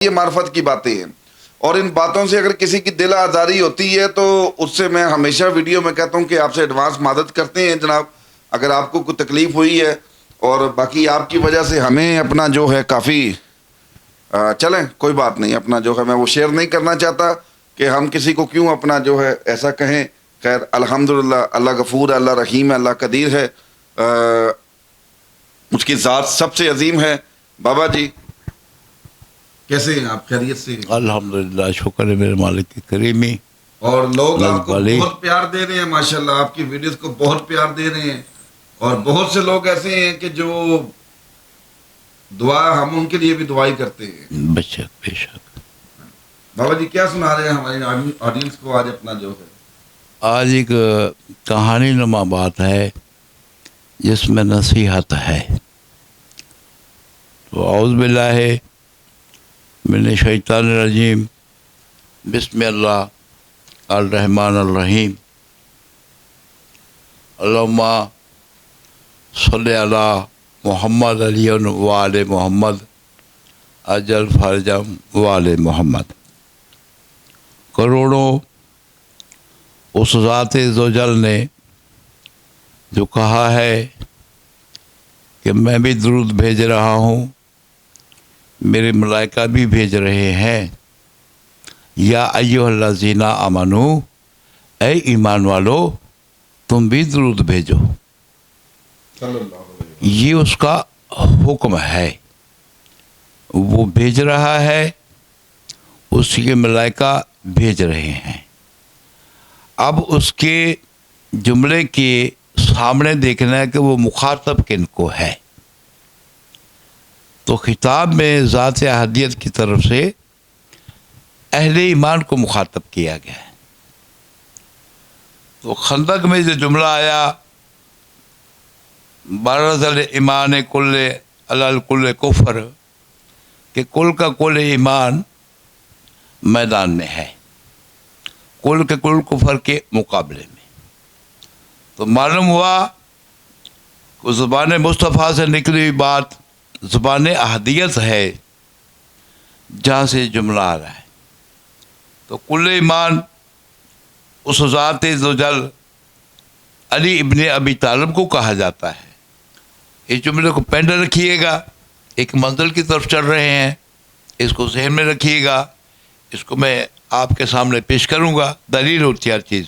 یہ معرفت کی باتیں ہیں، اور ان باتوں سے اگر کسی کی دل آزاری ہوتی ہے تو اس سے میں ہمیشہ ویڈیو میں کہتا ہوں کہ آپ سے ایڈوانس مدد کرتے ہیں جناب، اگر آپ کو کوئی تکلیف ہوئی ہے، اور باقی آپ کی وجہ سے ہمیں اپنا جو ہے کافی چلیں کوئی بات نہیں، اپنا جو ہے میں وہ شیئر نہیں کرنا چاہتا کہ ہم کسی کو کیوں اپنا جو ہے ایسا کہیں. خیر الحمدللہ، اللہ غفور ہے، اللہ رحیم ہے، اللہ قدیر ہے، اس کی ذات سب سے عظیم ہے. بابا جی کیسے ہیں آپ؟ خیریت سے ہیں؟ الحمدللہ، شکر ہے میرے مالک کی کریمی. اور لوگ آپ کو والی بہت پیار دے رہے ہیں ماشاءاللہ، آپ کی ویڈیوز کو بہت پیار دے رہے ہیں، اور بہت سے لوگ ایسے ہیں کہ جو دعا، ہم ان کے لیے بھی دعائی کرتے ہیں. بے شک بے شک. بابا جی کیا سنا رہے ہیں ہماری آڈینس کو آج اپنا جو ہے؟ آج ایک کہانی نما بات ہے جس میں نصیحت ہے. تو اعوذ باللہ من الشیطان الرجیم، بسم اللہ الرحمن الرحیم. اللہم صلی علی محمد علی وآل محمد اجل فرجم وآل محمد. کروڑوں اس ذات ذوالجلال نے جو کہا ہے کہ میں بھی درود بھیج رہا ہوں، میرے ملائکہ بھی بھیج رہے ہیں. یا ایھا الذین آمنو، اے ایمان والو تم بھی درود بھیجو. صلی اللہ علیہ وسلم. یہ اس کا حکم ہے، وہ بھیج رہا ہے، اس کے ملائکہ بھیج رہے ہیں. اب اس کے جملے کے سامنے دیکھنا ہے کہ وہ مخاطب کن کو ہے. تو خطاب میں ذات احدیت کی طرف سے اہل ایمان کو مخاطب کیا گیا ہے. تو خندق میں جو جملہ آیا، برز الایمان کل علی الکل کفر، کہ کل کا کل ایمان میدان میں ہے، کل کے کل کفر کے مقابلے میں. تو معلوم ہوا کہ زبان مصطفیٰ سے نکلی ہوئی بات زبان احدیت ہے جہاں سے جملہ آ رہا ہے. تو کل ایمان اس ذات ذوالجلال علی ابن ابی طالب کو کہا جاتا ہے. اس جملے کو پینڈ رکھیے گا، ایک منزل کی طرف چل رہے ہیں، اس کو ذہن میں رکھیے گا. اس کو میں آپ کے سامنے پیش کروں گا. دلیل ہوتی ہے ہر چیز،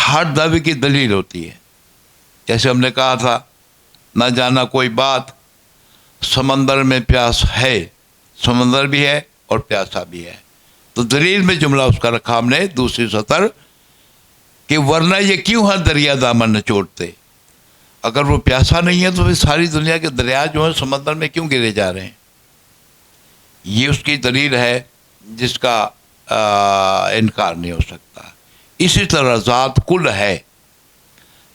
ہر دعوے کی دلیل ہوتی ہے. جیسے ہم نے کہا تھا، نہ جانا کوئی بات سمندر میں پیاس ہے، سمندر بھی ہے اور پیاسا بھی ہے. تو دلیل میں جملہ اس کا رکھا ہم نے دوسری سطر، کہ ورنہ یہ کیوں ہر دریا دامن نچوڑتے. اگر وہ پیاسا نہیں ہے تو پھر ساری دنیا کے دریا جو ہیں سمندر میں کیوں گرے جا رہے ہیں. یہ اس کی دلیل ہے جس کا انکار نہیں ہو سکتا. اسی طرح ذات کل ہے،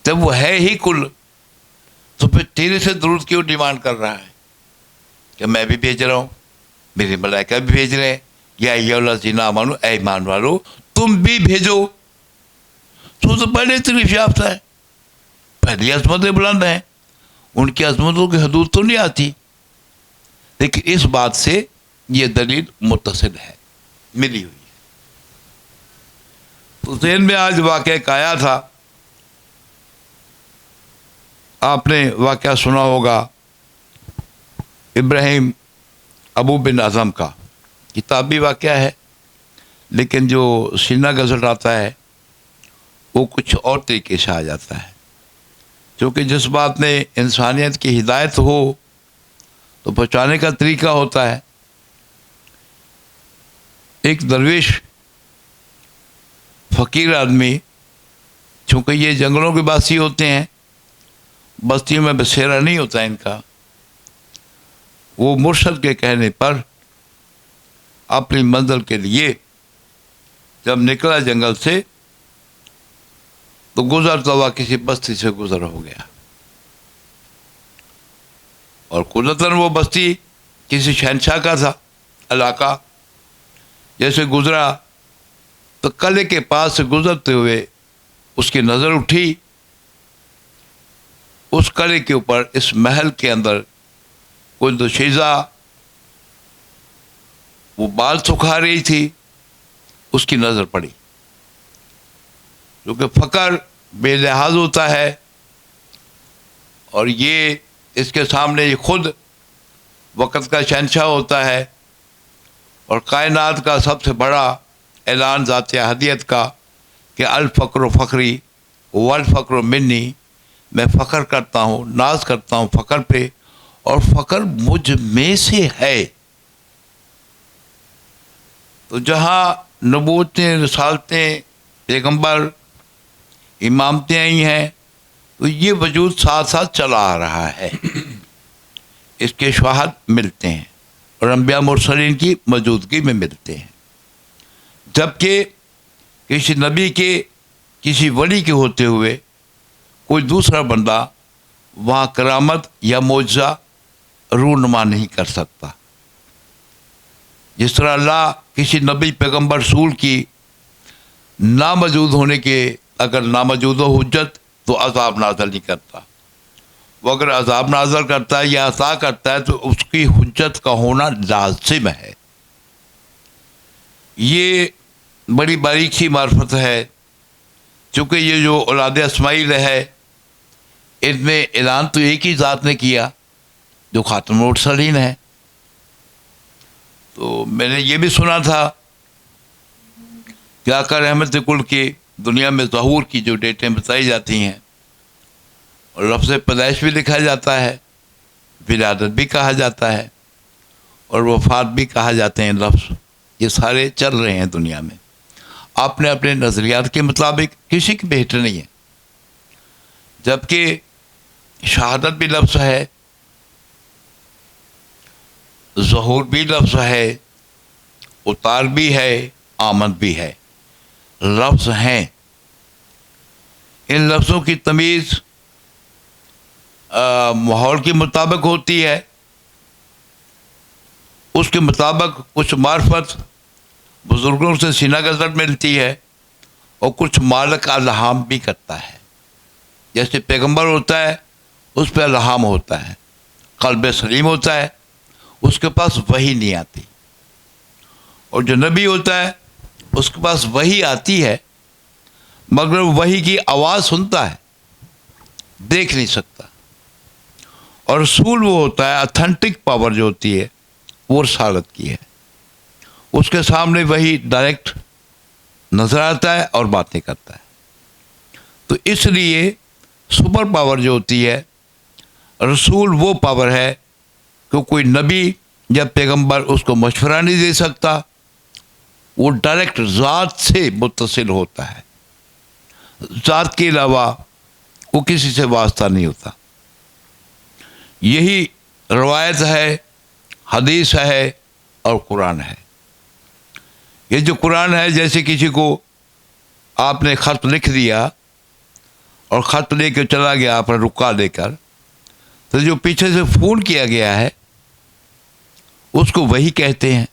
جب وہ ہے ہی کل تو پھر تیرے سے درود کیوں ڈیمانڈ کر رہا ہے کہ میں بھی بھیج رہا ہوں، میرے ملائکہ بھی بھیج رہے ہیں. یا ایھا الذین آمنو، اے ایمان والو تم بھی بھیجو. تو پہلے تکلیف یافتہ ہے، پہلی عظمتیں بلند ہیں، ان کی عظمتوں کی حدود تو نہیں آتی. لیکن اس بات سے یہ دلیل متصل ہے، ملی ہوئی ہے. تو ذہن میں آج واقعہ ایک آیا تھا، آپ نے واقعہ سنا ہوگا ابراہیم ابو بن اعظم کا. کتابی واقعہ ہے لیکن جو سینہ گزر آتا ہے وہ کچھ اور طریقے سے آ جاتا ہے. کیونکہ جس بات میں انسانیت کی ہدایت ہو تو پہنچانے کا طریقہ ہوتا ہے. ایک درویش فقیر آدمی، چونکہ یہ جنگلوں کے باسی ہوتے ہیں، بستیوں میں بسیرا نہیں ہوتا ان کا، وہ مرشد کے کہنے پر اپنی منزل کے لیے جب نکلا جنگل سے تو گزرتا ہوا کسی بستی سے گزر ہو گیا، اور قدرتاً وہ بستی کسی شہنشاہ کا تھا علاقہ. جیسے گزرا تو قلعے کے پاس سے گزرتے ہوئے اس کی نظر اٹھی، اس قلعے کے اوپر، اس محل کے اندر کوئی دوشیزہ وہ بال سکھا رہی تھی، اس کی نظر پڑی، کیونکہ فقر بے لحاظ ہوتا ہے، اور یہ اس کے سامنے یہ خود وقت کا شہنشاہ ہوتا ہے، اور کائنات کا سب سے بڑا اعلان ذات احدیت کا کہ الفقر فخری والفقر منی، میں فخر کرتا ہوں، ناز کرتا ہوں فخر پہ، اور فخر مجھ میں سے ہے۔ تو جہاں نبوتیں، رسالتیں، پیغمبر، امامتیں آئی ہیں، تو یہ وجود ساتھ ساتھ چلا آ رہا ہے، اس کے شواہد ملتے ہیں، اور انبیاء مرسلین کی موجودگی میں ملتے ہیں۔ جبکہ کسی نبی کے، کسی ولی کے ہوتے ہوئے کوئی دوسرا بندہ وہاں کرامت یا معجزہ رونما نہیں کر سکتا۔ جس طرح اللہ کسی نبی، پیغمبر، رسول کی ناموجود ہونے کے، اگر ناموجود ہو حجت، تو عذاب نازل نہیں کرتا۔ وہ اگر عذاب نازل کرتا ہے یا عطا کرتا ہے تو اس کی حجت کا ہونا لازم ہے۔ یہ بڑی باریکی معرفت ہے، چونکہ یہ جو اولاد اسماعیل ہے، ان میں اعلان تو ایک ہی ذات نے کیا جو خاتم المرسلین ہے۔ تو میں نے یہ بھی سنا تھا کہ آقا رحمت کل کی دنیا میں ظہور کی جو ڈیٹیں بتائی جاتی ہیں، اور لفظ پیدائش بھی لکھا جاتا ہے، ولادت بھی کہا جاتا ہے، اور وفات بھی کہا جاتے ہیں لفظ، یہ سارے چل رہے ہیں دنیا میں اپنے اپنے نظریات کے مطابق، کسی کی بہتر نہیں ہے۔ جبکہ شہادت بھی لفظ ہے، ظہور بھی لفظ ہے، اتار بھی ہے، آمد بھی ہے، لفظ ہیں۔ ان لفظوں کی تمیز ماحول کے مطابق ہوتی ہے، اس کے مطابق کچھ معرفت بزرگوں سے سینہ گزر ملتی ہے، اور کچھ مالک الہام بھی کرتا ہے۔ جیسے پیغمبر ہوتا ہے، اس پہ الہام ہوتا ہے، قلب سلیم ہوتا ہے، اس کے پاس وحی نہیں آتی، اور جو نبی ہوتا ہے اس کے پاس وحی آتی ہے، مگر وحی کی آواز سنتا ہے، دیکھ نہیں سکتا۔ اور رسول وہ ہوتا ہے، اتھینٹک پاور جو ہوتی ہے وہ رسالت کی ہے، اس کے سامنے وہی ڈائریکٹ نظر آتا ہے اور باتیں کرتا ہے۔ تو اس لیے سپر پاور جو ہوتی ہے، رسول وہ پاور ہے کہ کوئی نبی یا پیغمبر اس کو مشورہ نہیں دے سکتا، وہ ڈائریکٹ ذات سے متصل ہوتا ہے، ذات کے علاوہ وہ کسی سے واسطہ نہیں ہوتا۔ یہی روایت ہے، حدیث ہے، اور قرآن ہے۔ یہ جو قرآن ہے، جیسے کسی کو آپ نے خط لکھ دیا اور خط لے کے چلا گیا آپ نے رکا لے کر، تو جو پیچھے سے فون کیا گیا ہے اس کو وہی کہتے ہیں،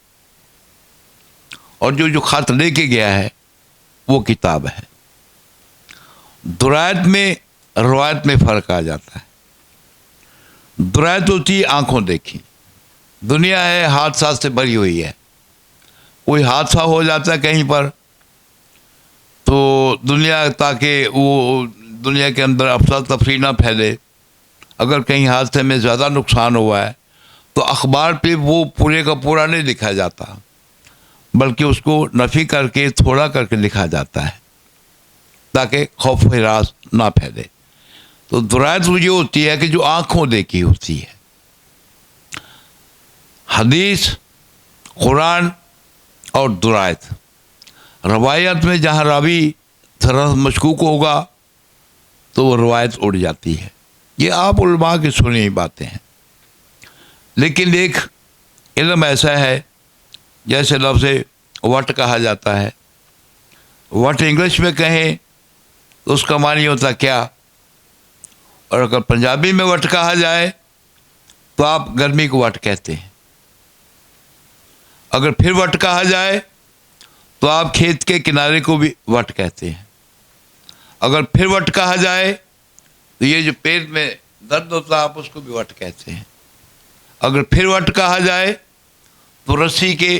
اور جو خط لے کے گیا ہے وہ کتاب ہے۔ درایت میں، روایت میں فرق آ جاتا ہے۔ درایت ہوتی ہے آنکھوں دیکھی، دنیا ہے حادثات سے بھری ہوئی ہے، کوئی حادثہ ہو جاتا ہے کہیں پر تو دنیا، تاکہ وہ دنیا کے اندر افراتفری نہ پھیلے، اگر کہیں حادثے میں زیادہ نقصان ہوا ہے تو اخبار پہ وہ پورے کا پورا نہیں لکھا جاتا، بلکہ اس کو نفی کر کے تھوڑا کر کے لکھا جاتا ہے تاکہ خوف و ہراس نہ پھیلے۔ تو درایت وہ یہ ہوتی ہے کہ جو آنکھوں دیکھی ہوتی ہے۔ حدیث، قرآن اور درایت، روایت میں جہاں راوی ذرا مشکوک ہوگا تو وہ روایت اڑ جاتی ہے۔ یہ آپ علماء کی سنی ہوئی باتیں ہیں، لیکن ایک علم ایسا ہے، جیسے لفظ وٹ کہا جاتا ہے، وٹ انگلش میں کہیں تو اس کا معنی ہوتا کیا، اور اگر پنجابی میں وٹ کہا جائے تو آپ گرمی کو وٹ کہتے ہیں، اگر پھر وٹ کہا جائے تو آپ کھیت کے کنارے کو بھی وٹ کہتے ہیں، اگر پھر وٹ کہا جائے تو یہ جو پیٹ میں درد ہوتا ہے آپ اس کو بھی وٹ کہتے ہیں، اگر پھر وٹ کہا جائے تو رسی کے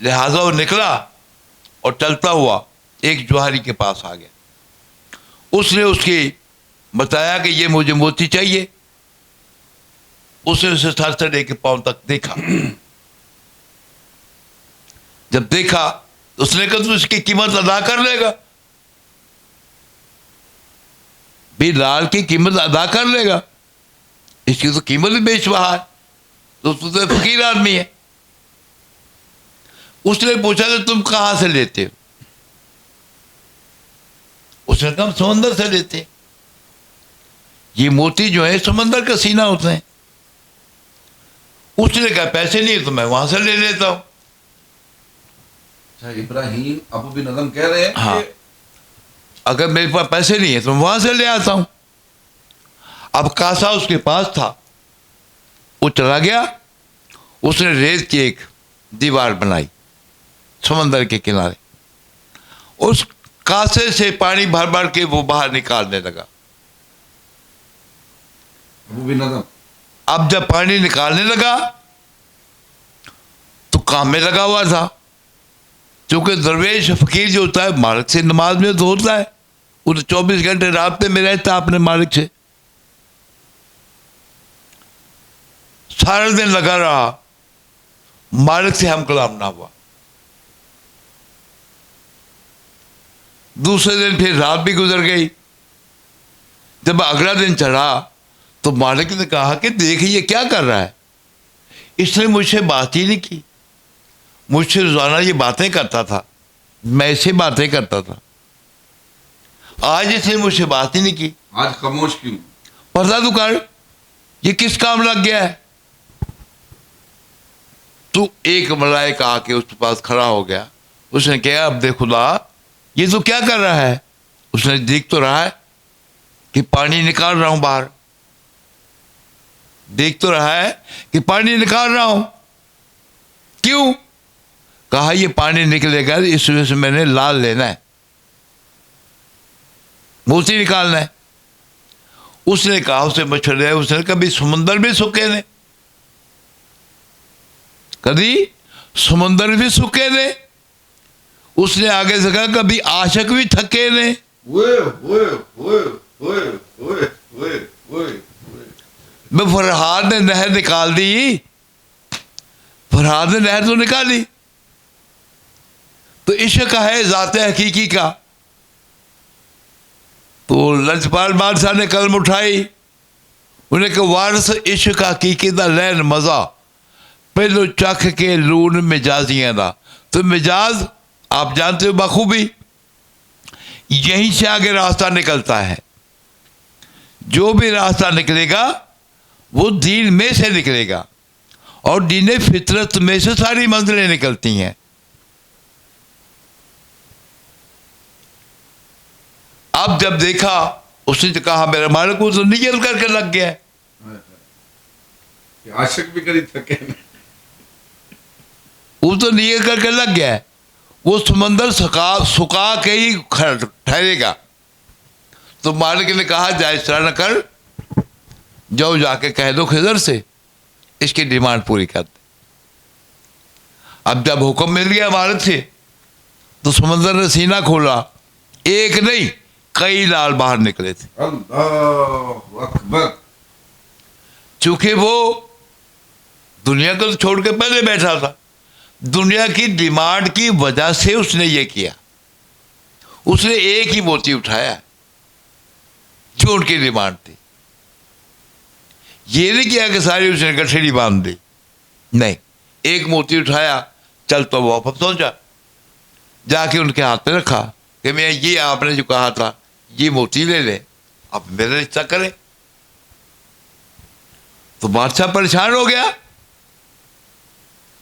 لہذا وہ نکلا اور چلتا ہوا ایک جوہری کے پاس آ گیا. اس نے اس کی بتایا کہ یہ مجھے موتی چاہیے. اس نے اسے سر سے لے کے پاؤں تک دیکھا. جب دیکھا اس نے کہا تو اس کی قیمت ادا کر لے گا. بھی لال کی قیمت ادا کر لے گا, اس کی تو قیمت بھی بیچ رہا ہے, تو فقیر آدمی ہے. اس نے پوچھا کہ تم کہاں سے لیتے ہو؟ اس نے کہا ہم سمندر سے لیتے. یہ موتی جو ہے سمندر کا سینہ ہوتے ہیں. اس نے کہا پیسے نہیں تو میں وہاں سے لے لیتا ہوں. ابراہیم ابو بن ادم کہہ رہے ہیں ہاں, اگر میرے پاس پیسے نہیں ہے تو میں وہاں سے لے آتا ہوں. اب کاسا اس کے پاس تھا, وہ چلا گیا. اس نے ریت کی ایک دیوار بنائی سمندر کے کنارے. اس کاسے سے پانی بھر بھر کے وہ باہر نکالنے لگا. ابو بن ادم اب جب پانی نکالنے لگا تو کام میں لگا ہوا تھا, کیونکہ درویش فقیر جو ہوتا ہے مالک سے نماز میں تو ہوتا ہے, وہ تو 24 گھنٹے رابطے میں رہتا اپنے مالک سے. سارا دن لگا رہا, مالک سے ہم کلام نہ ہوا. دوسرے دن پھر رات بھی گزر گئی. جب اگلا دن چڑھا تو مالک نے کہا کہ دیکھ یہ کیا کر رہا ہے, اس نے مجھ سے بات ہی نہیں کی. مجھ سے روزانہ یہ باتیں کرتا تھا, میں اسے باتیں کرتا تھا, آج اس نے مجھ سے بات ہی نہیں کی. آج خاموش کیوں؟ پردہ تو کر, یہ کس کام لگ گیا ہے؟ تو ایک ملائکہ آ کے اس کے پاس کھڑا ہو گیا. اس نے کہا اب دیکھ خدا یہ تو کیا کر رہا ہے؟ اس نے دیکھ تو رہا ہے کہ پانی نکال رہا ہوں باہر, دیکھ تو رہا ہے کہ پانی نکال رہا ہوں. کیوں؟ کہا یہ پانی نکلے گا اس وجہ سے میں نے لال لینا ہے, موتی نکالنا ہے. اس نے کہا اسے مچھر ہے. اس نے کبھی سمندر بھی سکے نے, کبھی سمندر بھی سکے نے. اس نے آگے سے کہا کبھی عاشق بھی تھکے نے. میں فرحاد نے نہر نکال دی, فرحاد نے نہر تو نکالی. تو عشق ہے ذات حقیقی کا. تو لجپال بادشاہ نے قلم اٹھائی, انہیں کہ وارث عشق حقیقی دا لین مزہ پہلو چکھ کے لون مجازیاں دا. تو مجاز آپ جانتے ہو بخوبی, یہیں سے آگے راستہ نکلتا ہے. جو بھی راستہ نکلے گا وہ دین میں سے نکلے گا, اور دین فطرت میں سے ساری منزلیں نکلتی ہیں. اب جب دیکھا اس نے کہا میرا مالک وہ تو نیت کر کے لگ گیا ہے. عاشق بھی کری تھکے وہ تو نیت کر کے لگ گیا ہے. وہ سمندر سکا کے ہی ٹھہرے گا. تو مالک نے کہا جا اس طرح نہ کر, جاؤ جا کے کہہ دو خضر سے اس کی ڈیمانڈ پوری کر دے. اب جب حکم مل گیا مالک سے تو سمندر نے سینہ کھولا, ایک نہیں کئی لال باہر نکلے تھے. اللہ اکبر. چونکہ وہ دنیا کو چھوڑ کے پہلے بیٹھا تھا, دنیا کی ڈیمانڈ کی وجہ سے اس نے یہ کیا. اس نے ایک ہی موتی اٹھایا جو ان کی ڈیمانڈ تھی. یہ نہیں کیا کہ ساری اس نے گٹھڑی باندھ دی, نہیں, ایک موتی اٹھایا, چل تو وہ واپس پہنچا, جا کے ان کے ہاتھ میں رکھا کہ میں یہ آپ نے جو کہا تھا یہ موتی لے لیں, اب میرا رشتہ کریں. تو بادشاہ پریشان ہو گیا.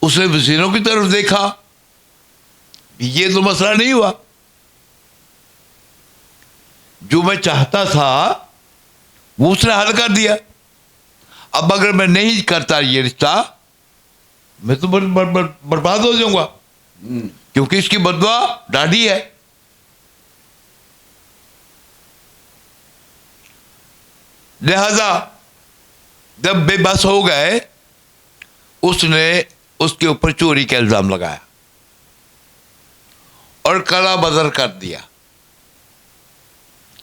اس نے وزیروں کی طرف دیکھا, یہ تو مسئلہ نہیں ہوا, جو میں چاہتا تھا وہ اس نے حل کر دیا. اب اگر میں نہیں کرتا یہ رشتہ میں تو برباد ہو جاؤں گا, کیونکہ اس کی بددعا ڈاڈھی ہے. لہذا جب بے بس ہو گئے اس نے اس کے اوپر چوری کا الزام لگایا. اور کلا بدر کر دیا.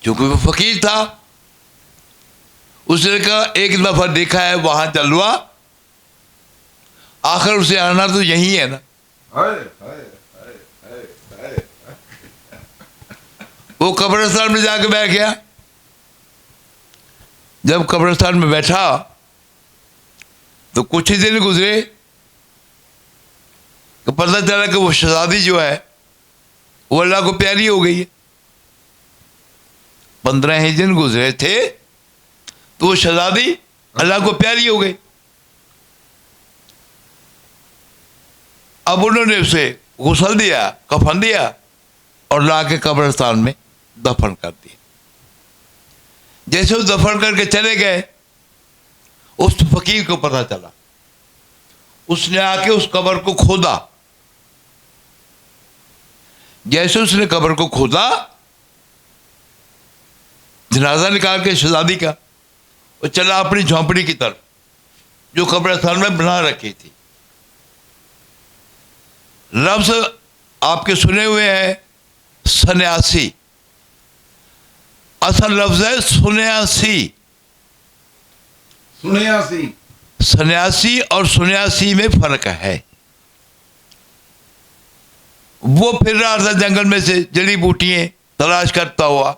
چونکہ وہ فقیر تھا, اس نے کہا ایک دفعہ دیکھا ہے وہاں جلوہ, آخر اسے آنا تو یہی ہے نا. وہ قبرستان میں جا کے بیٹھ گیا. جب قبرستان میں بیٹھا تو کچھ ہی دن گزرے کہ پتہ چلا کہ وہ شہزادی جو ہے وہ اللہ کو پیاری ہو گئی ہے. 15 ہی دن گزرے تھے تو وہ شہزادی اللہ کو پیاری ہو گئی. اب انہوں نے اسے غسل دیا, کفن دیا اور لا کے قبرستان میں دفن کر دیا. جیسے وہ دفن کر کے چلے گئے, اس فقیر کو پتہ چلا. اس نے آ کے اس قبر کو کھودا. جیسے اس نے قبر کو کھودا, جنازہ نکال کے شہزادی کا, وہ چلا اپنی جھونپڑی کی طرف جو قبرستان میں بنا رکھی تھی. لفظ آپ کے سنے ہوئے ہیں سنیاسی, اصل لفظ ہے سنیاسی. سنیاسی اور سنیاسی میں فرق ہے. وہ پھر رہا تھا جنگل میں سے جڑی بوٹیاں تلاش کرتا ہوا.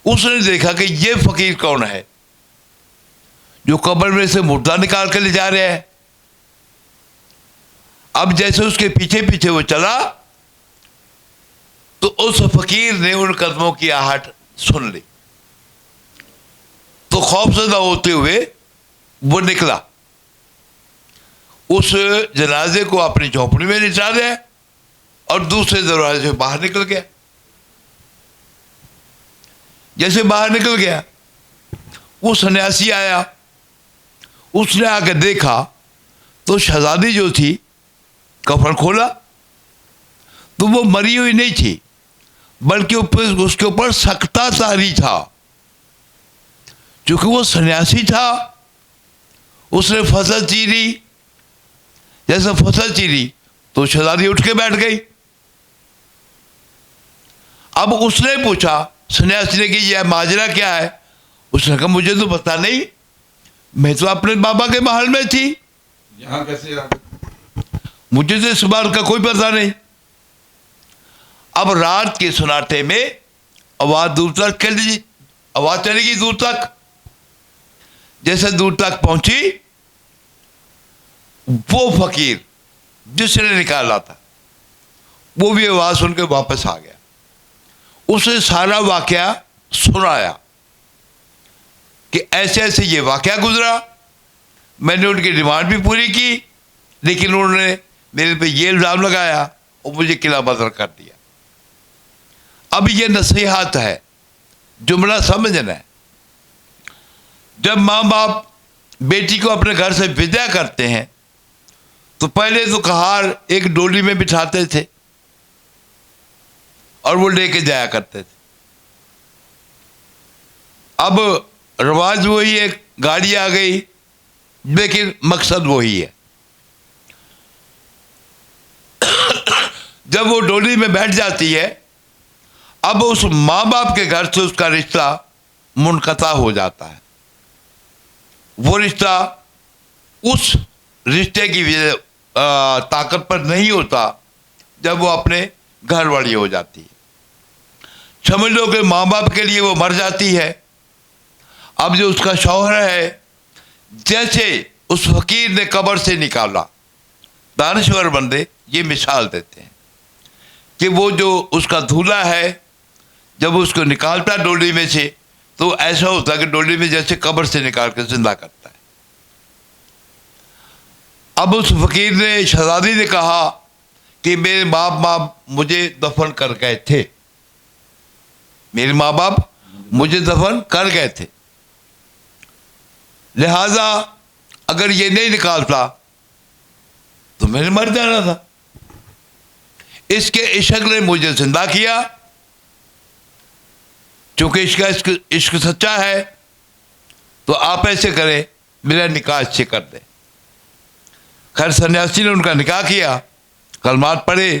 اس نے دیکھا کہ یہ فقیر کون ہے جو قبر میں سے مردہ نکال کے لے جا رہے ہیں. اب جیسے اس کے پیچھے پیچھے وہ چلا تو اس فقیر نے ان قدموں کی آہٹ سن لی, تو خوف زدہ ہوتے ہوئے وہ نکلا. اس جنازے کو اپنی جھونپڑی میں لٹا دیا اور دوسرے دروازے سے باہر نکل گیا. جیسے باہر نکل گیا, وہ سنیاسی آیا. اس نے آ کے دیکھا تو شہزادی جو تھی, کفن کھولا تو وہ مری ہوئی نہیں تھی, بلکہ اس کے اوپر سکتہ طاری تھا. چونکہ وہ سنیاسی تھا, اس نے فصل چیری. جیسے فصل چیری تو شہزادی اٹھ کے بیٹھ گئی. اب اس نے پوچھا سنیاسی نے کہ یہ ماجرا کیا ہے. اس نے کہا مجھے تو پتا نہیں, میں تو اپنے بابا کے محل میں تھی, یہاں کیسے آ گئے؟ مجھے تو اس بات کا کوئی پتہ نہیں. اب رات کے سناٹے میں آواز دور تک چلی, آواز چلے گی دور تک. جیسے دور تک پہنچی, وہ فقیر جس نے نکالا تھا وہ بھی آواز سن کے واپس آ گیا. اس نے سارا واقعہ سنایا کہ ایسے ایسے یہ واقعہ گزرا, میں نے ان کی ڈیمانڈ بھی پوری کی, لیکن انہوں نے میرے پہ یہ الزام لگایا اور مجھے قلعہ بدر کر دیا. اب یہ نصیحت ہے, جملہ سمجھنا ہے. جب ماں باپ بیٹی کو اپنے گھر سے ودا کرتے ہیں تو پہلے تو کہار ایک ڈولی میں بٹھاتے تھے اور وہ لے کے جایا کرتے تھے. اب رواج وہی ہے, گاڑی آ گئی, لیکن مقصد وہی ہے. جب وہ ڈولی میں بیٹھ جاتی ہے, اب اس ماں باپ کے گھر سے اس کا رشتہ منقطع ہو جاتا ہے. وہ رشتہ اس رشتے کی طاقت پر نہیں ہوتا جب وہ اپنے گھر والی ہو جاتی ہے. سمجھ لو کہ ماں باپ کے لیے وہ مر جاتی ہے. اب جو اس کا شوہر ہے, جیسے اس فقیر نے قبر سے نکالا, دانشور بندے یہ مثال دیتے ہیں کہ وہ جو اس کا دھولا ہے جب اس کو نکالتا ڈولی میں سے تو ایسا ہوتا ہے کہ ڈولی میں جیسے قبر سے نکال کے زندہ کرتا ہے. اب اس فقیر نے, شہزادی نے کہا کہ میرے باپ مجھے دفن کر گئے تھے, میرے ماں باپ مجھے دفن کر گئے تھے, لہذا اگر یہ نہیں نکالتا تو میں نے مر جانا تھا. اس کے عشق نے مجھے زندہ کیا. چونکہ اس کا عشق سچا ہے تو آپ ایسے کریں, میرا نکاح اس سے کر دیں. خیر سنیاسی نے ان کا نکاح کیا, کلمات پڑھے,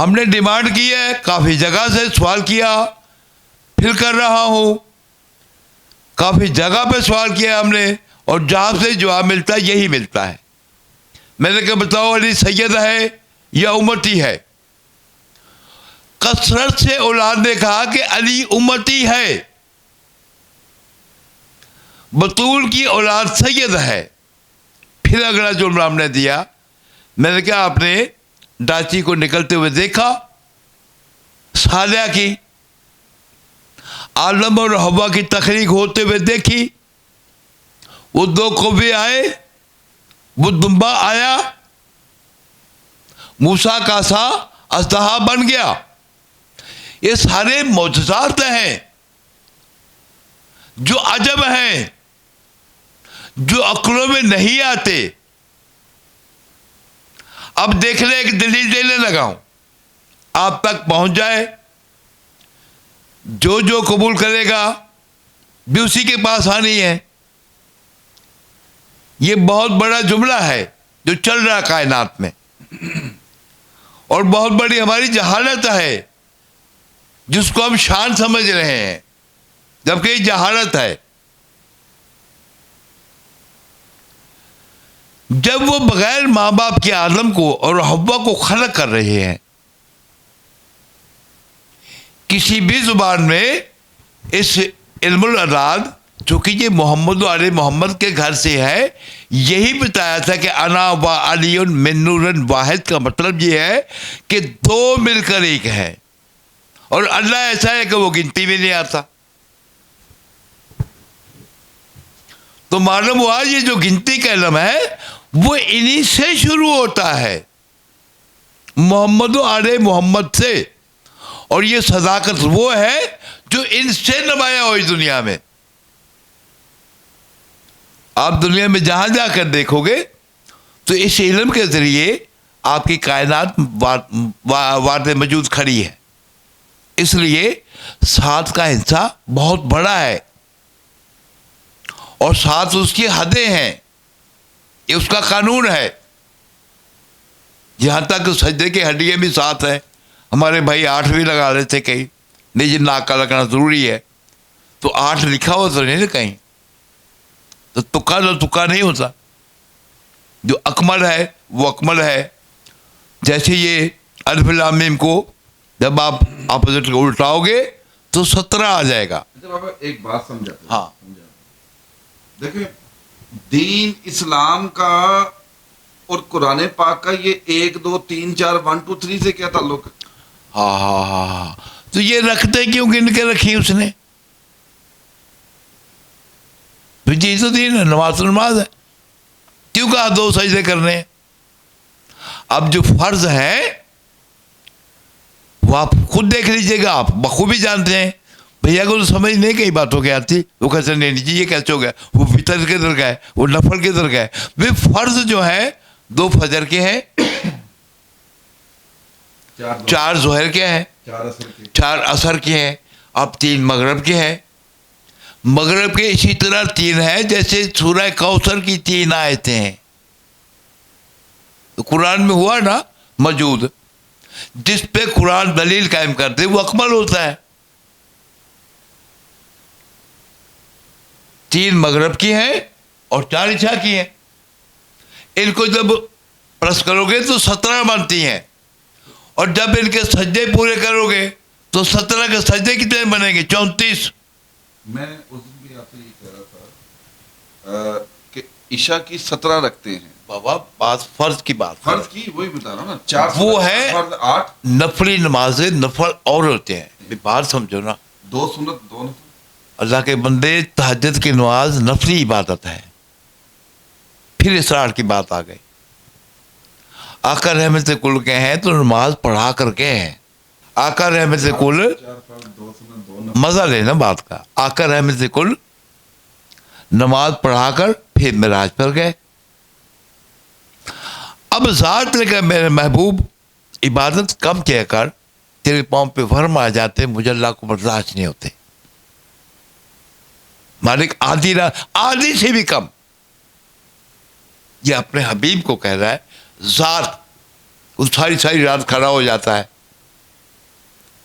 ہم نے ڈیمانڈ کی ہے, کافی جگہ سے سوال کیا, پھر کر رہا ہوں, کافی جگہ پہ سوال کیا ہم نے, اور جہاں سے جواب ملتا ہے یہی ملتا ہے. میں نے کہا بتاؤ علی سید ہے یا امتی ہے؟ کثرت سے اولاد نے کہا کہ علی امتی ہے, بطول کی اولاد سید ہے. پھر اگلا جملہ ہم نے دیا, میں نے کہا آپ نے ڈاچی کو نکلتے ہوئے دیکھا, صالحہ کی, آدم اور حوا کی تخلیق ہوتے ہوئے دیکھی, وہ دو کوے آئے, وہ دمبا آیا, موسیٰ کا سا اژدہا بن گیا. یہ سارے معجزات ہیں جو عجب ہیں, جو عقلوں میں نہیں آتے. اب دیکھ لیں, ایک دلیل دینے لگا ہوں, آپ تک پہنچ جائے. جو قبول کرے گا بھی اسی کے پاس آنی ہے. یہ بہت بڑا جملہ ہے جو چل رہا کائنات میں, اور بہت بڑی ہماری جہالت ہے جس کو ہم شان سمجھ رہے ہیں, جبکہ یہ جہالت ہے. جب وہ بغیر ماں باپ کے آدم کو اور حوا کو خلق کر رہے ہیں, کسی بھی زبان میں اس علم الاراد, چونکہ یہ محمد و علی محمد کے گھر سے ہے, یہی بتایا تھا کہ انا و علی من نور واحد کا مطلب یہ ہے کہ دو مل کر ایک ہے, اور اللہ ایسا ہے کہ وہ گنتی میں نہیں آتا. تو معلوم ہوا یہ جو گنتی کا علم ہے وہ انہی سے شروع ہوتا ہے, محمد و آل محمد سے, اور یہ صداقت وہ ہے جو ان سے نمایاں ہوئی دنیا میں. آپ دنیا میں جہاں جا کر دیکھو گے تو اس علم کے ذریعے آپ کی کائنات وارد موجود کھڑی ہے. اس لیے 7 کا حصہ بہت بڑا ہے, اور 7 اس کی حدیں ہیں, یہ اس کا قانون ہے. یہاں تک سجدے کی ہڈیاں بھی 7 ہیں. ہمارے بھائی 8 بھی لگا رہے تھے کہیں, نہیں جی ناک کا لگنا ضروری ہے, تو 8 لکھا ہوا تو نہیں کہیں, تو تکا نہیں ہوتا. جو اکمل ہے وہ اکمل ہے. جیسے یہ الف لام میم کو جب آپ اپوزٹ کو الٹاؤ گے تو 17 آ جائے گا. ایک بات سمجھا, ہاں دیکھیں دین اسلام کا اور قرآن پاک کا یہ 1 2 3 4 1 2 3 سے کیا تعلق ہے؟ ہاں تو یہ رکھتے کیوں گن کے رکھی اس نے؟ جی تو دین ہے, نماز ہے, کیوں کہا 2 سجدے کرنے ہیں؟ اب جو فرض ہے وہ آپ خود دیکھ لیجئے گا, آپ بخوبی جانتے ہیں. بھیا کو تو سمجھ نہیں کئی باتوں کی آتی, وہ کیسے نہیں جی یہ کیسے ہو گیا, وہ فطر کے در گئے, وہ نفل کے در گئے. وہ فرض جو ہے 2 فجر کے ہیں, 4 ظہر کے ہیں, 4 عصر کے ہیں, اب 3 مغرب کے ہیں. مغرب کے اسی طرح 3 ہیں جیسے سورہ کوثر کی 3 آیتیں ہیں. تو قرآن میں ہوا نا موجود, جس پہ قرآن دلیل قائم کرتے وہ اکمل ہوتا ہے. 3 مغرب کی ہیں اور 4 عشاء کی ہیں. ان کو جب پلس کرو گے تو 17 بنتی ہیں, اور جب ان کے سجدے پورے کرو گے تو 17 کے سجدے کتنے بنیں گے؟ 34. میں اس دن بھی آپ سے یہ کہہ رہا تھا کہ عشاء کی 17 رکھتے ہیں. بابا بات فرض کی بات, فرض کی وہی بتا رہا ہوں نا, 4 وہ ہے فرض 8, نفلی نمازیں نفل اور ہوتے ہیں. بات سمجھو نا, 2 سنت 2 نفل. اللہ کے بندے تہجد کی نماز نفلی عبادت ہے. پھر اسرار کی بات آ گئی. آقا رحمت کل کے ہیں تو نماز پڑھا کر کے ہیں. آقا رحمت کل, مزہ لینا بات کا, آقا رحمت کل نماز پڑھا کر پھر معراج پر گئے. اب ذات نے کہا میرے محبوب عبادت کم کیا کر, تیرے پاؤں پہ ورم آ جاتے, مجھے اللہ کو برداشت نہیں ہوتے. مالک آدھی سے بھی کم. یہ اپنے حبیب کو کہہ رہا ہے. ذات وہ ساری رات کھڑا ہو جاتا ہے,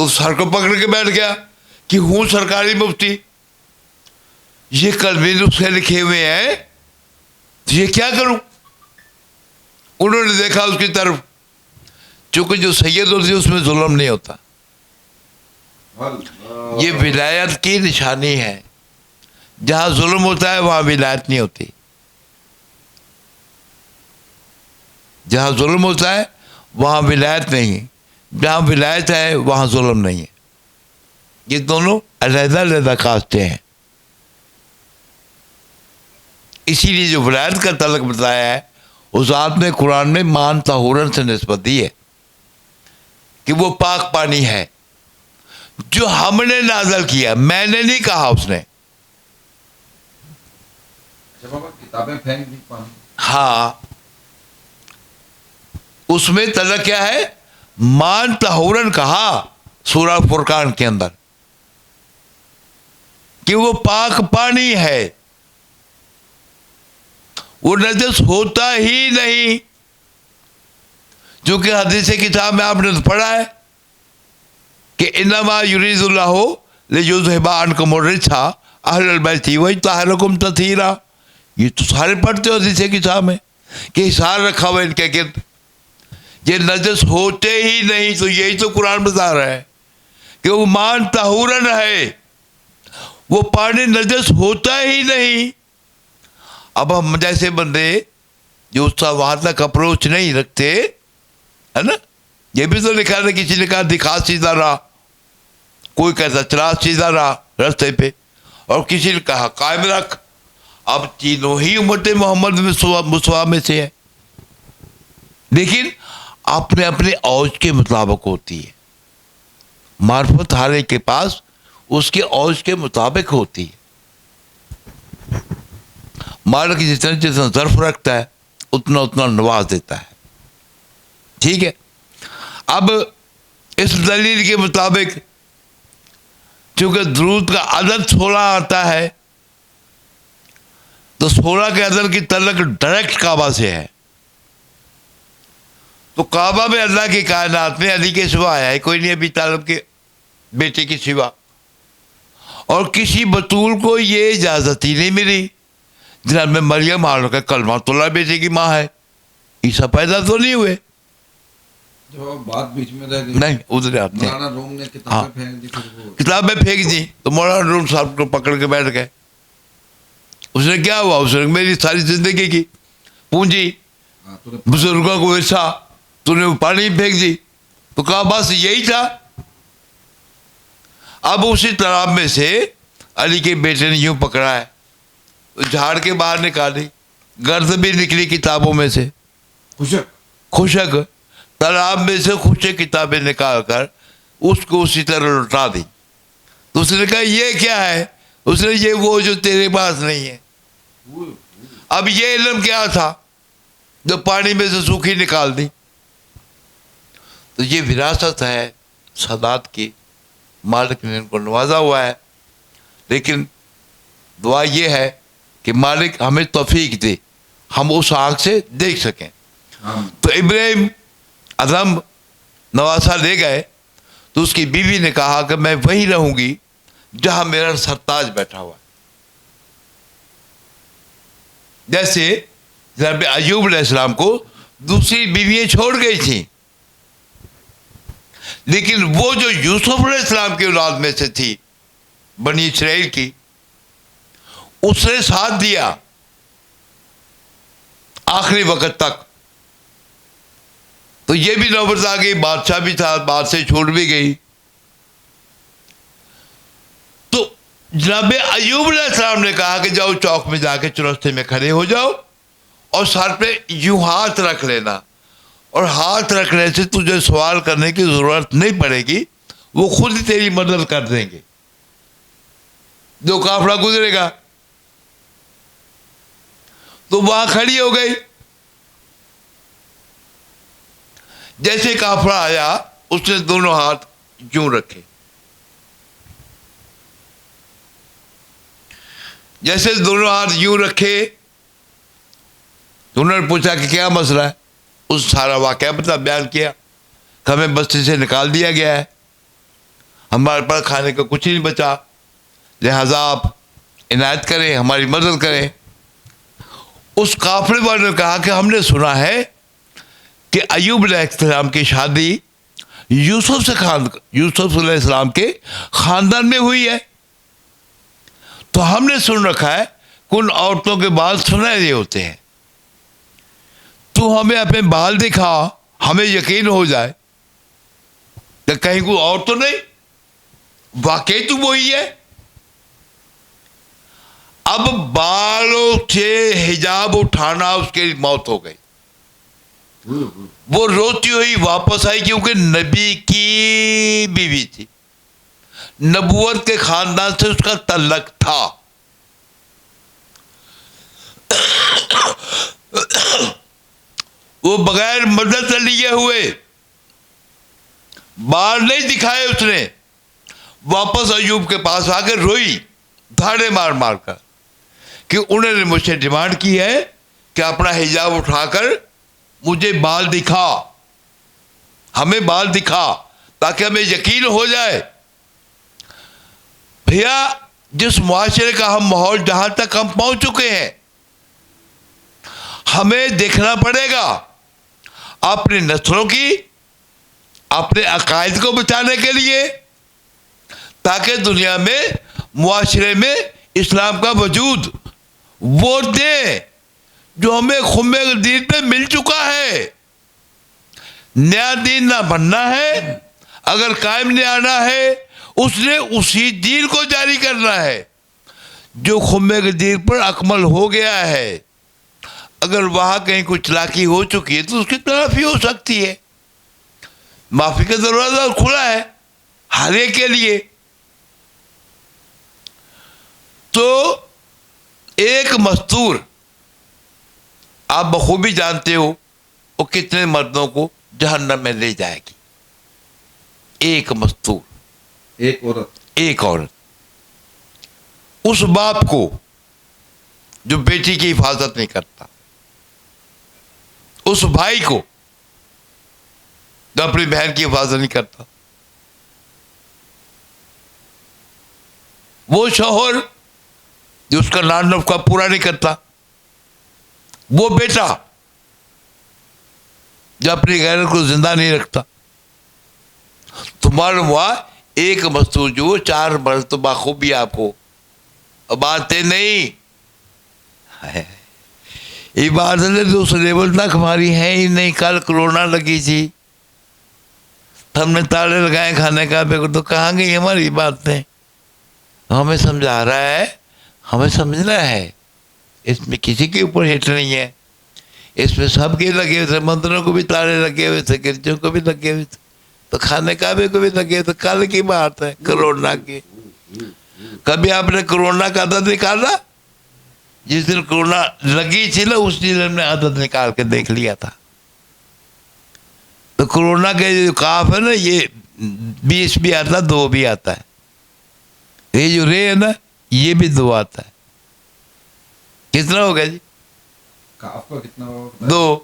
تو سر کو پکڑ کے بیٹھ گیا کہ ہوں سرکاری مفتی, یہ کلمے نسخے لکھے ہوئے ہیں, تو یہ کیا کروں. انہوں نے دیکھا اس کی طرف, چونکہ جو سید ہوتی ہے اس میں ظلم نہیں ہوتا. یہ ولایت کی نشانی ہے. جہاں ظلم ہوتا ہے وہاں ولایت نہیں ہوتی. جہاں ظلم ہوتا ہے وہاں ولایت نہیں, جہاں ولایت ہے وہاں ظلم نہیں ہے. یہ دونوں علیحدہ علیحدہ کاستے ہیں. اسی لیے جو ولایت کا تعلق بتایا ہے اس ذات نے قرآن میں مان طہورن سے نسبت دی ہے کہ وہ پاک پانی ہے جو ہم نے نازل کیا, میں نے نہیں کہا, اس نے. کتابیں پھینک دی پانی. ہاں, اس میں تعلق کیا ہے, مان طہورن کہا سورہ فرقان کے اندر کہ وہ پاک پانی ہے, وہ نجس ہوتا ہی نہیں. چونکہ حدیث کتاب میں آپ نے تو پڑھا ہے کہ انما یرید اللہ لیذھب عنکم الرجس اہل البیت ویطہرکم تطہیرا. یہ تو سارے پڑھتے ہو حدیث کتاب میں کہ حصار رکھا ہوا ان کے گرد, یہ نجس ہوتے ہی نہیں. تو یہی تو قرآن بتا رہا ہے کہ وہ مان طہورن ہے, وہ پانی نجس ہوتا ہی نہیں. اب ہم جیسے بندے جو اس کا وہاں تک اپروچ نہیں رکھتے ہے نا, یہ بھی تو لکھا ہے, کسی نے کہا دکھا سیدھا رہا, کوئی کہتا چلا سیدھا رہا راستے پہ, اور کسی نے کہا قائم رکھ. اب تینوں ہی امت محمد مسوا میں سے ہے, لیکن اپنے اپنے اوج کے مطابق ہوتی ہے. معرفت ہر ایک کے پاس اس کے اوج کے مطابق ہوتی ہے. مالک جتنا جتنا ظرف رکھتا ہے اتنا اتنا نواز دیتا ہے. ٹھیک ہے. اب اس دلیل کے مطابق چونکہ درود کا عدد 16 آتا ہے تو 16 کے عدد کی تعلق ڈائریکٹ کعبہ سے ہے. تو کعبہ میں اللہ کی کائنات میں علی کے سوا آیا ہے کوئی نہیں, ابی طالب کے بیٹے کے سوا, اور کسی بطول کو یہ اجازت ہی نہیں ملی. جناب میں مریم کا کلمۃ اللہ بیٹے کی ماں ہے, عیسیٰ پیدا تو نہیں ہوئے. جو بات بیچ میں رہ گئی نہیں, ادھر آتے ہیں. مولانا روم نے کتابیں پھینک دی, کتابیں پھینک دی تو مولانا روم صاحب کو پکڑ کے بیٹھ گئے. اس نے کیا ہوا, اس نے میری ساری زندگی کی پونجی بزرگوں کو ورثہ تو نے پانی پھینک دی. تو کہا بس یہی تھا. اب اسی تالاب میں سے علی کے بیٹے نے یوں پکڑا ہے, جھاڑ کے باہر نکالی, گرد بھی نکلی کتابوں میں سے, خوشک تالاب میں سے خوشک کتابیں نکال کر اس کو اسی طرح لوٹا دی. تو اس نے کہا یہ کیا ہے, اس نے یہ وہ جو تیرے پاس نہیں ہے. اب یہ علم کیا تھا جو پانی میں سے سوکھی نکال دی. تو یہ وراثت ہے سادات کی, مالک نے ان کو نوازا ہوا ہے. لیکن دعا یہ ہے کہ مالک ہمیں توفیق دے ہم اس آنکھ سے دیکھ سکیں. تو ابراہیم اعظم نواسا لے گئے تو اس کی بیوی نے کہا کہ میں وہیں رہوں گی جہاں میرا سرتاج بیٹھا ہوا ہے. جیسے جناب ایوب علیہ السلام کو دوسری بیویاں چھوڑ گئی تھیں, لیکن وہ جو یوسف علیہ السلام کی اولاد میں سے تھی بنی اسرائیل کی, اس نے ساتھ دیا آخری وقت تک. تو یہ بھی نوبت آ گئی, بادشاہ بھی تھا, بات سے چھوٹ بھی گئی. تو جناب ایوب علیہ السلام نے کہا کہ جاؤ چوک میں جا کے چرستے میں کھڑے ہو جاؤ اور سر پہ یوں ہاتھ رکھ لینا, اور ہاتھ رکھنے سے تجھے سوال کرنے کی ضرورت نہیں پڑے گی, وہ خود ہی تیری مدد کر دیں گے جو قافلہ گزرے گا. تو وہاں کھڑی ہو گئی. جیسے قافلہ آیا اس نے دونوں ہاتھ یوں رکھے, جیسے دونوں ہاتھ یوں رکھے تو انہوں نے پوچھا کہ کیا مسئلہ ہے. اس سارا واقعہ بیان کیا کہ ہمیں بستی سے نکال دیا گیا ہے, ہمارے پاس کھانے کا کچھ نہیں بچا، لہذا آپ عنایت کریں، ہماری مدد کریں۔ اس قافلے والے نے کہا کہ ہم نے سنا ہے کہ ایوب علیہ السلام کی شادی یوسف علیہ السلام کے خاندان میں ہوئی ہے، تو ہم نے سن رکھا ہے کہ ان عورتوں کے بال سنہرے ہوتے ہیں، تو ہمیں اپنے بال دکھا، ہمیں یقین ہو جائے کہ کہیں کوئی اور تو نہیں، واقعی تو وہی ہے۔ اب بالوں سے حجاب اٹھانا اس کی موت ہو گئی، وہ روتی ہوئی واپس آئی، کیونکہ نبی کی بیوی تھی، نبوت کے خاندان سے اس کا تعلق تھا۔ وہ بغیر مدد لیے ہوئے، بال نہیں دکھائے، اس نے واپس ایوب کے پاس آ کے روئی دھاڑے مار مار کر کہ انہوں نے مجھ سے ڈیمانڈ کی ہے کہ اپنا حجاب اٹھا کر مجھے بال دکھا، ہمیں بال دکھا، تاکہ ہمیں یقین ہو جائے۔ بھیا جس معاشرے کا ہم ماحول جہاں تک ہم پہنچ چکے ہیں، ہمیں دیکھنا پڑے گا اپنی نسلوں کی، اپنے عقائد کو بچانے کے لیے، تاکہ دنیا میں معاشرے میں اسلام کا وجود وہ دیں جو ہمیں خم دین پہ مل چکا ہے۔ نیا دین نہ بننا ہے، اگر قائم نہیں آنا ہے اس نے اسی دین کو جاری کرنا ہے جو خم دین پر اکمل ہو گیا ہے۔ اگر وہاں کہیں کوئی چلاکی ہو چکی ہے تو اس کی تلافی ہو سکتی ہے، معافی کا دروازہ کھلا ہے ہر ایک کے لیے۔ تو ایک مستور آپ بخوبی جانتے ہو وہ کتنے مردوں کو جہنم میں لے جائے گی۔ ایک مستور، ایک عورت، اس باپ کو جو بیٹی کی حفاظت نہیں کرتا، اس بھائی کو جو اپنی بہن کی حفاظت نہیں کرتا، وہ شوہر جو اس کا لان نفقہ پورا نہیں کرتا، وہ بیٹا جو اپنی غیرت کو زندہ نہیں رکھتا، تو معلوم ہوا ایک مستور جو 4 مرد تو بخوبی آپ کو باتیں نہیں، عبادتیں تو اس لیول تک ہماری ہیں ہی نہیں۔ کل کرونا لگی تھی، ہم نے تالے لگائے کھانے کا کو، تو کہاں گئی ہماری باتیں؟ ہمیں سمجھا رہا ہے، ہمیں سمجھنا ہے، اس میں کسی کے اوپر ہٹ نہیں ہے، اس میں سب کے لگے ہوئے تھے، مندروں کو بھی تالے لگے ہوئے تھے، گرجوں کو بھی لگے ہوئے تھے، تو کھانے کعبے کو بھی لگے ہوئے تھے۔ کل کی بات ہے کرونا کی۔ کبھی آپ نے کرونا کا عدد نکالا؟ جس دن کرونا لگی تھی نا اس دن ہم نے عدد نکال کے دیکھ لیا تھا۔ تو کرونا کے جو کاف ہے نا، یہ 20 بھی آتا ہے، 2 بھی آتا ہے، یہ جو رے ہے نا یہ بھی 2 آتا ہے۔ کتنا ہو گیا جی؟ کاف کا کتنا ہوگا؟ 2،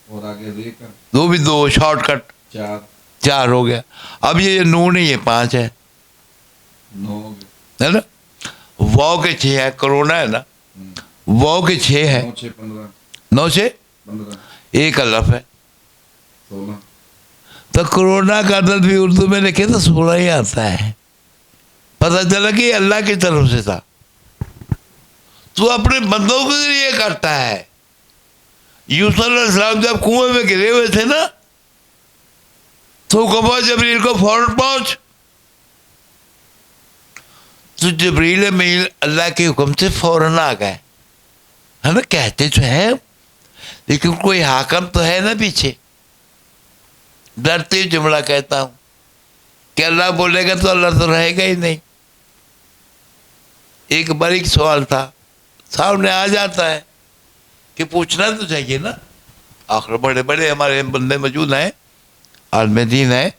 اور آگے رے کا 2 بھی 2، شارٹ کٹ 4 ہو گیا۔ اب یہ نون نہیں ہے، 5 ہے، 9 ہو گیا، ہے نا؟ واؤ کے 6 ہے، کرونا ہے نا، واؤ کے 6 ہے، 9 6 15 9 سے 15 ایک الف ہے، 16۔ تو کرونا کا عدد بھی اردو میں لکھے تو 16 ہی آتا ہے۔ پتہ چلا کہ یہ اللہ کی طرف سے تھا، تو اپنے بندوں کے لیے کرتا ہے۔ یوسف علیہ السلام جب کنویں میں گرے ہوئے تھے نا، تو کہا جبریل کو فوراً پہنچ، تو جبریل امین اللہ کے حکم سے فوراً آ گئے، ہے نا؟ کہتے تو ہیں لیکن کوئی حاکم تو ہے نا پیچھے، ڈرتے جملہ کہتا ہوں کہ اللہ بولے گا تو اللہ تو رہے گا ہی نہیں۔ ایک باریک سوال تھا، سامنے آ جاتا ہے کہ پوچھنا تو چاہیے نا، آخر بڑے بڑے ہمارے بندے موجود ہیں، عالم دین ہیں،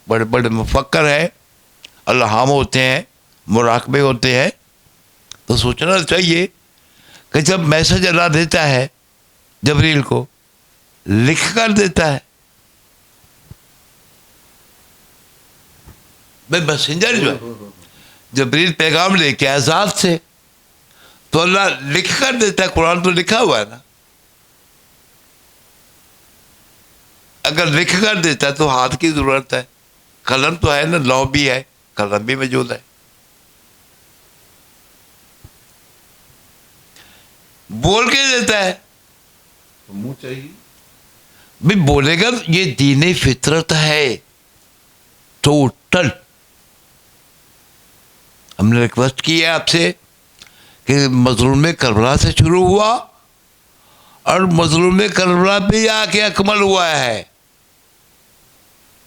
بڑے بڑے مفکر ہیں، الہام ہوتے ہیں، مراقبے ہوتے ہیں، تو سوچنا چاہیے کہ جب میسج اللہ دیتا ہے جبریل کو، لکھ کر دیتا ہے، بھائی میسنجر جو ہے جبریل پیغام لے کے آئے ذات سے, تو اللہ لکھ کر دیتا ہے. قرآن تو لکھا ہوا ہے نا, اگر لکھ کر دیتا ہے تو ہاتھ کی ضرورت ہے, قلم تو ہے نا, لوح بھی ہے, قلم بھی موجود ہے. بول کے دیتا ہے, منہ چاہیے بھی بولے گا. یہ دین فطرت ہے ٹوٹل. ہم نے ریکویسٹ کی ہے آپ سے کہ مظلوم کربلا سے شروع ہوا اور مظلوم کربلا پہ آ کے اکمل ہوا ہے.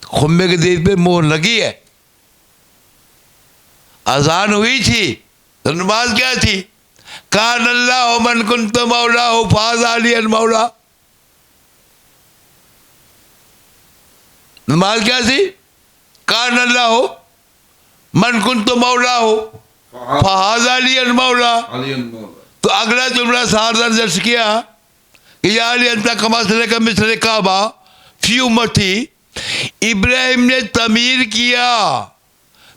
خمبے کے دل پہ مہر لگی ہے, اذان ہوئی تھی تو نماز کیا تھی؟ کان اللہ من کنت مولا فاز علی المولا. نماز کیا تھی؟ کان اللہ من کنت مولا فاز علی المولا. تو اگلا جملہ سارا درج کیا کہ یا علی انت کما صلیک مثل کعبہ فی امتی. ابراہیم نے تعمیر کیا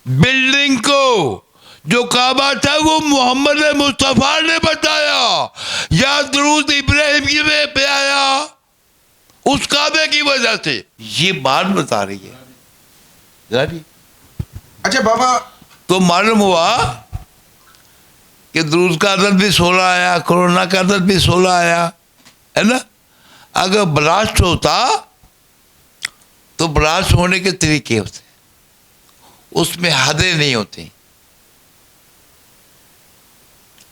بلڈنگ کو, جو کعبہ تھا وہ محمد مصطفیٰ نے بتایا, یا درود ابراہیم کی وجہ پہ آیا اس کعبے کی وجہ سے. یہ بات بتا رہی ہے. اچھا بابا, تو معلوم ہوا کہ درود کا عدد بھی 16 آیا, کرونا کا عدد بھی 16 آیا ہے نا. اگر بلاسٹ ہوتا تو بلاسٹ ہونے کے طریقے ہوتے, اس میں حدیں نہیں ہوتی,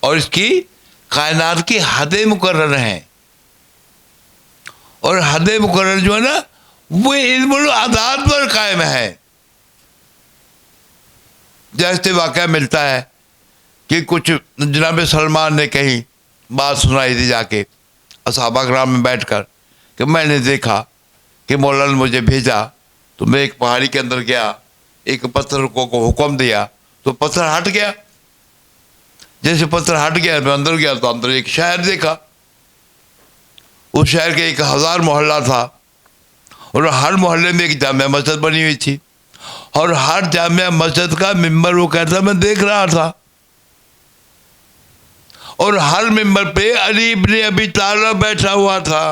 اور اس کی کائنات کی حدیں مقرر ہیں, اور حدیں مقرر جو ہے نا وہ علم الاعداد پر قائم ہے. جیسے واقعہ ملتا ہے کہ کچھ جناب سلمان نے کہیں بات سنائی تھی جا کے صحابہ کرام میں بیٹھ کر کہ میں نے دیکھا کہ مولا نے مجھے بھیجا, تو میں ایک پہاڑی کے اندر گیا, ایک پتھر کو حکم دیا تو پتھر ہٹ گیا. جیسے پتھر ہٹ گیا میں اندر گیا تو اندر ایک شہر دیکھا. اس شہر کے 1000 محلہ تھا, اور ہر محلے میں ایک جامع مسجد بنی ہوئی تھی, اور ہر جامع مسجد کا ممبر وہ کہتا میں دیکھ رہا تھا, اور ہر ممبر پہ علی ابن ابی طالب بیٹھا ہوا تھا,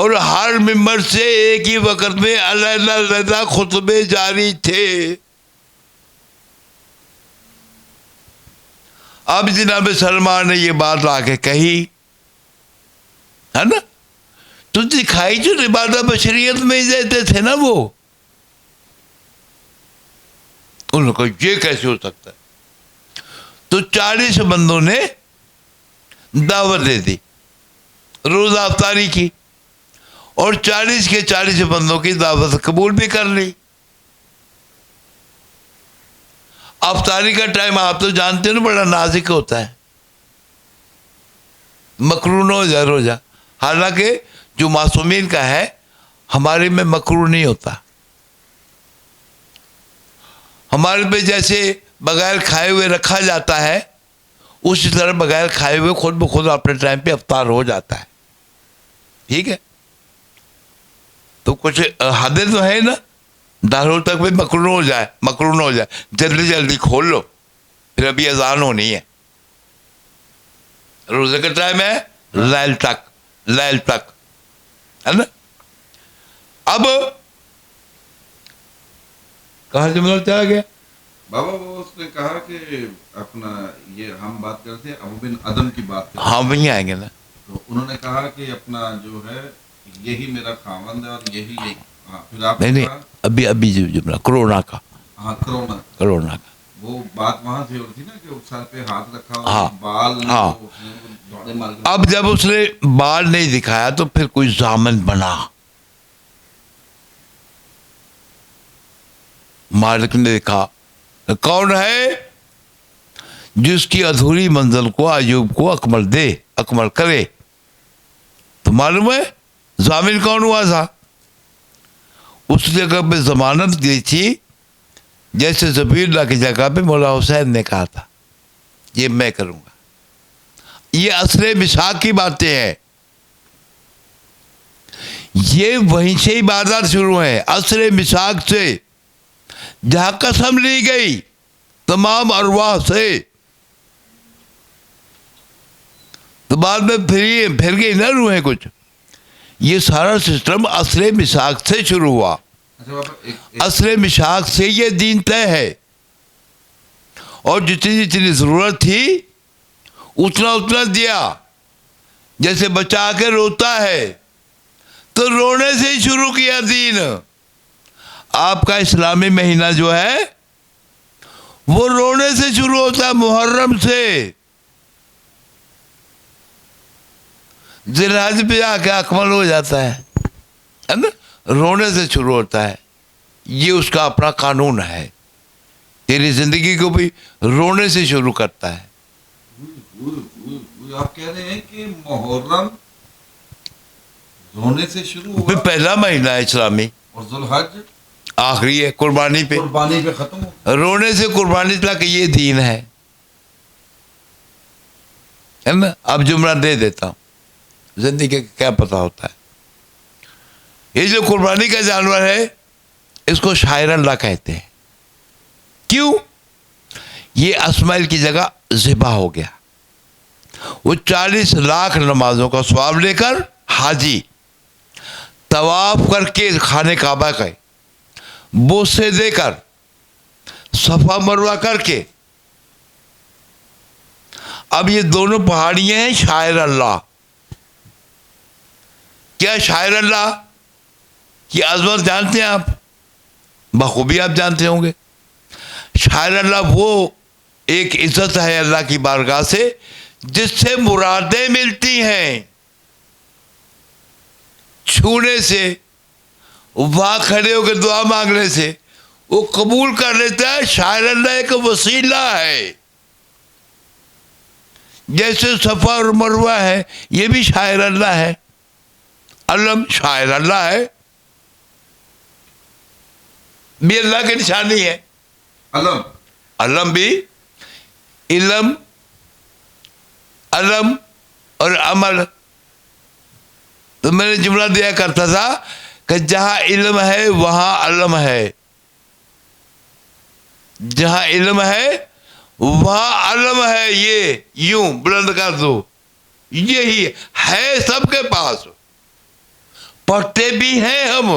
اور ہر ممبر سے ایک ہی وقت میں علیحدہ خطبے جاری تھے. اب جناب سلمان نے یہ بات آ کے کہی ہے نا, تو دکھائی جو عبادت بشریت میں ہی دیتے تھے نا وہ, انہوں نے کہا یہ کیسے ہو سکتا ہے. تو 40 بندوں نے دعوت دے دی, روز افطاری کی, اور 40 کے 40 بندوں کی دعوت قبول بھی کر لی. افطاری کا ٹائم آپ تو جانتے ہیں نا بڑا نازک ہوتا ہے, مکروہ ہو جائے روزہ. حالانکہ جو معصومین کا ہے ہمارے میں مکروہ نہیں ہوتا. ہمارے پہ جیسے بغیر کھائے ہوئے رکھا جاتا ہے, اسی طرح بغیر کھائے ہوئے خود بخود اپنے ٹائم پہ افطار ہو جاتا ہے. ٹھیک ہے, تو کچھ حدیں تو ہے نا, دارول تک بھی مکروہ ہو جائے, مکروہ نہ ہو جائے, جلدی جلدی کھول لو, پھر ابھی اذان ہونی ہے. روزے کا ٹائم ہے لیل تک ہے نا. اب کہاں سے مطلب چلا گیا بابا, وہ اس نے کہا کہ اپنا یہ ہم بات کرتے ہیں ابو بن ادم کی بات کرتے, ہاں وہیں آئیں گے نا. تو انہوں نے کہا کہ اپنا جو ہے یہی میرا خاوند ہے اور یہی ایک, پھر آپ نہیں ابھی جو جملہ کرونا کا, ہاں کرونا کا وہ بات وہاں سے ہوتی نا کہ سر پہ ہاتھ رکھا, ہاں بال ہاں. اب جب اس نے بال نہیں دکھایا تو پھر کوئی ضامن بنا, مالک نے دیکھا کون ہے جس کی ادھوری منزل کو ایوب کو اکمل کرے. تو معلوم ہے ضامن کون ہوا تھا. اس جگہ پہ ضمانت دی تھی جیسے ذبیح اللہ کی جگہ پہ مولا حسین نے کہا تھا یہ میں کروں گا. یہ اصل میثاق کی باتیں ہیں, یہ وہیں سے عبادات شروع ہیں, اصل میثاق سے. جہاں قسم لی گئی تمام ارواح سے، تو بعد میں پھر گئی نہ روحیں کچھ. یہ سارا سسٹم اصل میثاق سے شروع ہوا. اصل میثاق سے یہ دین طے ہے، اور جتنی جتنی ضرورت تھی اتنا اتنا دیا. جیسے بچہ آ کے روتا ہے تو رونے سے ہی شروع کیا دین. آپ کا اسلامی مہینہ جو ہے وہ رونے سے شروع ہوتا ہے، محرم سے. ذی الحج پہ آ کے اکمل ہو جاتا ہے نا، رونے سے شروع ہوتا ہے. یہ اس کا اپنا قانون ہے. تیری زندگی کو بھی رونے سے شروع کرتا ہے. آپ کہہ رہے ہیں کہ محرم رونے سے شروع ہوا، پہلا مہینہ ہے اسلامی، اور ذوالحج آخری ہے قربانی پہ ختم ہو. رونے سے قربانی تک یہ دین ہے نا. اب جملہ دے دیتا ہوں، زندگی کا کیا پتہ ہوتا ہے. یہ جو قربانی کا جانور ہے اس کو شاعر اللہ کہتے ہیں. کیوں؟ یہ اسماعیل کی جگہ ذبح ہو گیا. وہ 40 لاکھ نمازوں کا ثواب لے کر حاجی طواف کر کے خانہ کعبہ گئے، بوسے دے کر صفا مروہ کر کے. اب یہ دونوں پہاڑیاں ہیں شاعر اللہ. کیا شاعر اللہ کی عظمت جانتے ہیں آپ؟ بخوبی آپ جانتے ہوں گے. شاعر اللہ وہ ایک عزت ہے اللہ کی بارگاہ سے جس سے مرادیں ملتی ہیں. چھونے سے، وہاں کھڑے ہو کے دعا مانگنے سے وہ قبول کر لیتا ہے. شاعر اللہ ایک وسیلہ ہے. جیسے صفا اور مروہ ہے یہ بھی شاعر اللہ ہے. علم شاعر اللہ ہے، بھی اللہ کی نشانی ہے. علم بھی، علم اور عمل. تو میں نے جملہ دیا کرتا تھا کہ جہاں علم ہے وہاں علم ہے، جہاں علم ہے وہاں علم ہے. یہ یوں بلند کر دو، یہی ہے سب کے پاس. پڑھتے بھی ہیں ہم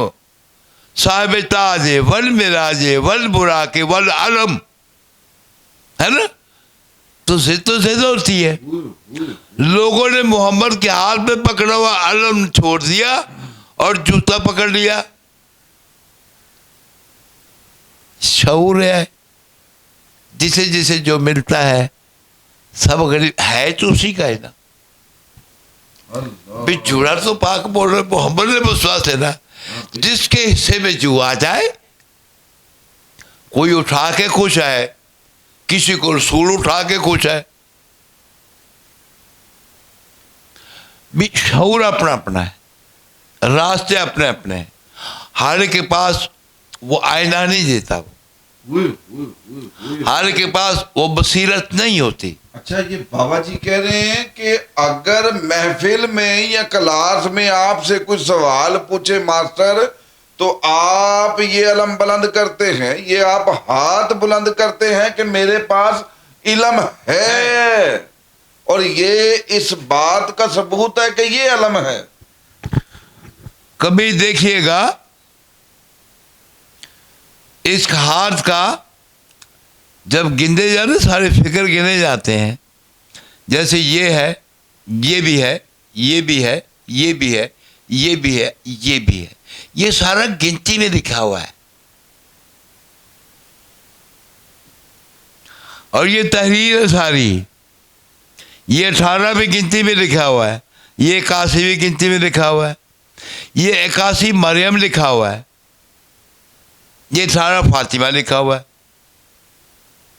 صاحب تاج والمراج والبراق والعلم، ہے نا. تو زد ہوتی ہے. لوگوں نے محمد کے ہاتھ میں پکڑا ہوا علم چھوڑ دیا اور جوتا پکڑ لیا. شعور ہے جسے جسے جو ملتا ہے سب غریب ہے تو اسی کا ہے نا. بھی جڑا تو پاک بول رہے محمد نے وسواس ہے نا. جس کے حصے میں جو آ جائے، کوئی اٹھا کے خوش ہے، کسی کو رسول اٹھا کے خوش ہے. بھی شعور اپنا اپنا ہے، راستے اپنے اپنے ہیں. ہر کے پاس وہ آئینہ نہیں دیتا، ہر کے پاس وہ بصیرت نہیں ہوتی. اچھا، یہ بابا جی کہہ رہے ہیں کہ اگر محفل میں یا کلاس میں آپ سے کچھ سوال پوچھے ماسٹر تو آپ یہ علم بلند کرتے ہیں، یہ آپ ہاتھ بلند کرتے ہیں کہ میرے پاس علم ہے، اور یہ اس بات کا ثبوت ہے کہ یہ علم ہے. کبھی دیکھیے گا اس ہاتھ کا جب گنے جاتے سارے فکر گنے جاتے ہیں، جیسے یہ ہے، یہ بھی ہے، یہ بھی ہے، یہ بھی ہے، یہ بھی ہے، یہ بھی ہے. یہ سارا گنتی میں لکھا ہوا ہے. اور یہ تحریر ہے ساری. یہ 18 بھی گنتی میں لکھا ہوا ہے، یہ 81 بھی گنتی میں لکھا ہوا ہے، یہ 81 مریم لکھا ہوا ہے، یہ 18 فاطمہ لکھا ہوا ہے.